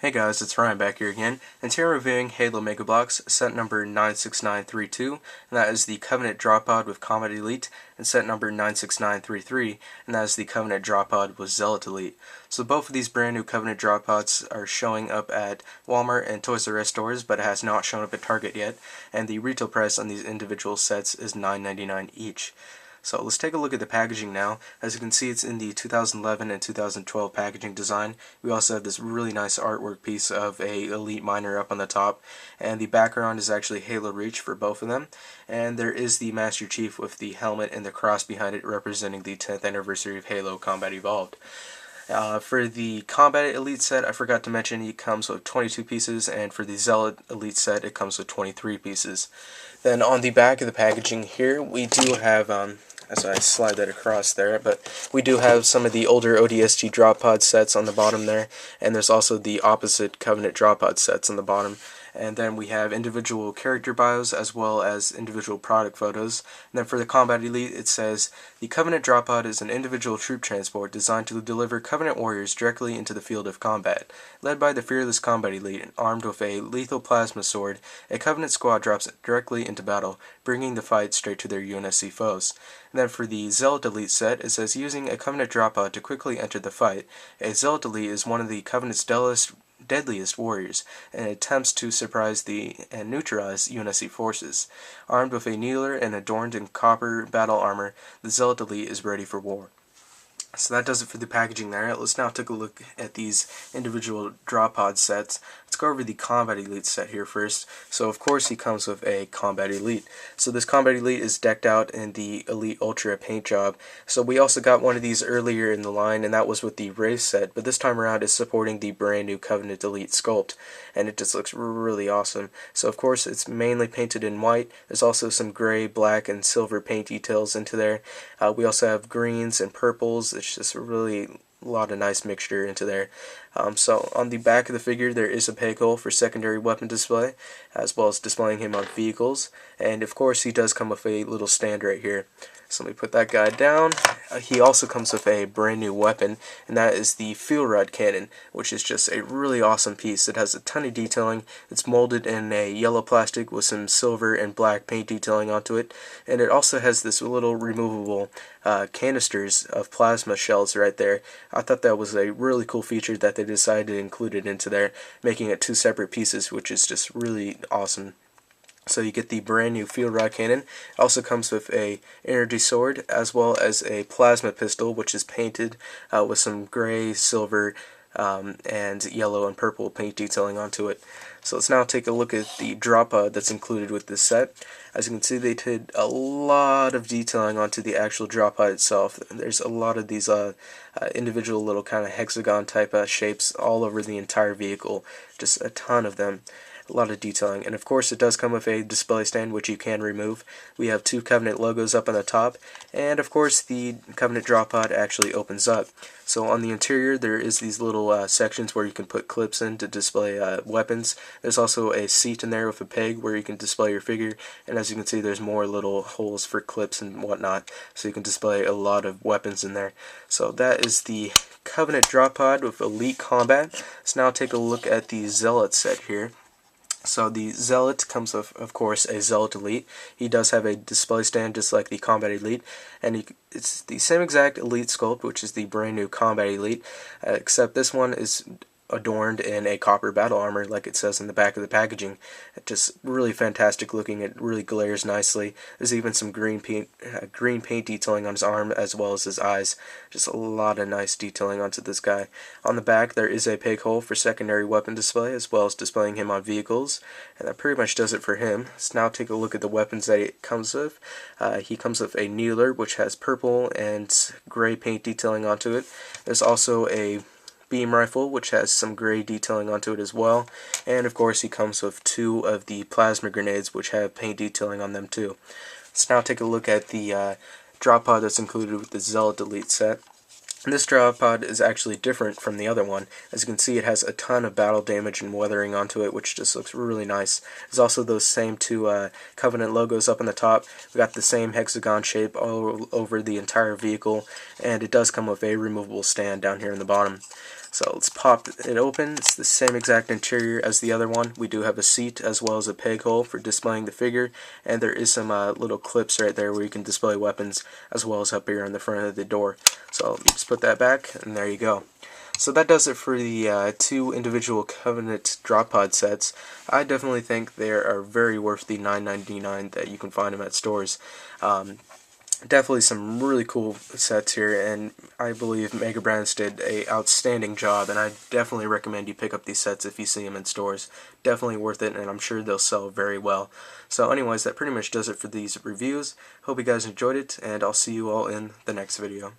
Hey guys, it's Ryan back here again, and today we're reviewing Halo Mega Bloks, set number 96932, and that is the Covenant Drop Pod with Combat Elite, and set number 96933, and that is the Covenant Drop Pod with Zealot Elite. So both of these brand new Covenant Drop Pods are showing up at Walmart and Toys R Us stores, but it has not shown up at Target yet, and the retail price on these individual sets is $9.99 each. So let's take a look at the packaging now. As you can see, it's in the 2011 and 2012 packaging design. We also have this really nice artwork piece of a Elite Miner up on the top, and the background is actually Halo Reach for both of them. And there is the Master Chief with the helmet and the cross behind it, representing the 10th anniversary of Halo Combat Evolved. For the Combat Elite set, I forgot to mention it comes with 22 pieces, and for the Zealot Elite set, it comes with 23 pieces. Then on the back of the packaging here, we do have, as I slide that across there, but we do have some of the older ODST drop pod sets on the bottom there, and there's also the opposite Covenant drop pod sets on the bottom. And then we have individual character bios as well as individual product photos. And then for the Combat Elite, it says, the Covenant Drop Pod is an individual troop transport designed to deliver Covenant warriors directly into the field of combat. Led by the fearless Combat Elite and armed with a lethal plasma sword, a Covenant squad drops directly into battle, bringing the fight straight to their UNSC foes. And then for the Zealot Elite set, it says, using a Covenant Drop Pod to quickly enter the fight, a Zealot Elite is one of the Covenant's deadliest warriors, and attempts to surprise and neutralize UNSC forces. Armed with a needler and adorned in copper battle armor, the Zealot Elite is ready for war. So that does it for the packaging there. Let's now take a look at these individual drop pod sets. Let's go over the Combat Elite set here first. So of course he comes with a Combat Elite. So this Combat Elite is decked out in the Elite Ultra paint job. So we also got one of these earlier in the line, and that was with the race set, but this time around it's supporting the brand new Covenant Elite sculpt, and it just looks really awesome. So of course it's mainly painted in white. There's also some gray, black, and silver paint details into there. We also have greens and purples. It's just really a lot of nice mixture into there. So on the back of the figure there is a peg hole for secondary weapon display, as well as displaying him on vehicles, and of course he does come with a little stand right here. So let me put that guy down. He also comes with a brand new weapon, and that is the Field Rod Cannon, which is just a really awesome piece. It has a ton of detailing. It's molded in a yellow plastic with some silver and black paint detailing onto it, and it also has this little removable canisters of plasma shells right there. I thought that was a really cool feature that they decided to include it into there, making it two separate pieces, which is just really awesome. So you get the brand new Field Rod Cannon. It also comes with a energy sword as well as a plasma pistol, which is painted with some gray, silver, and yellow and purple paint detailing onto it. So let's now take a look at the drop pod that's included with this set. As you can see, they did a lot of detailing onto the actual drop pod itself. There's a lot of these individual little kind of hexagon type shapes all over the entire vehicle, just a ton of them. A lot of detailing, and of course it does come with a display stand which you can remove. We have two Covenant logos up on the top, and of course the Covenant drop pod actually opens up. So on the interior there is these little sections where you can put clips in to display weapons. There's also a seat in there with a peg where you can display your figure, and as you can see there's more little holes for clips and whatnot, so you can display a lot of weapons in there. So that is the Covenant drop pod with Elite Combat. Let's now take a look at the Zealot set here. So the Zealot comes with, of course, a Zealot Elite. He does have a display stand just like the Combat Elite, and it's the same exact Elite sculpt, which is the brand new Combat Elite, except this one is adorned in a copper battle armor like it says in the back of the packaging. It's just really fantastic looking. It really glares nicely. There's even some green paint detailing on his arm as well as his eyes. Just a lot of nice detailing onto this guy. On the back there is a peg hole for secondary weapon display as well as displaying him on vehicles, and that pretty much does it for him. Let's now take a look at the weapons that he comes with. He comes with a needler which has purple and gray paint detailing onto it. There's also a beam rifle which has some gray detailing onto it as well, and of course he comes with two of the plasma grenades which have paint detailing on them too. Let's now take a look at the drop pod that's included with the Zealot Elite set. This drop pod is actually different from the other one. As you can see, it has a ton of battle damage and weathering onto it, which just looks really nice. There's also those same two Covenant logos up on the top. We got the same hexagon shape all over the entire vehicle, and it does come with a removable stand down here in the bottom. So let's pop it open. It's the same exact interior as the other one. We do have a seat as well as a peg hole for displaying the figure, and there is some little clips right there where you can display weapons, as well as up here on the front of the door. So let me just put that back, and there you go. So that does it for the two individual Covenant drop pod sets. I definitely think they are very worth the $9.99 that you can find them at stores. Definitely some really cool sets here, and I believe Mega Brands did a outstanding job, and I definitely recommend you pick up these sets if you see them in stores. Definitely worth it, and I'm sure they'll sell very well. So anyways, that pretty much does it for these reviews. Hope you guys enjoyed it, and I'll see you all in the next video.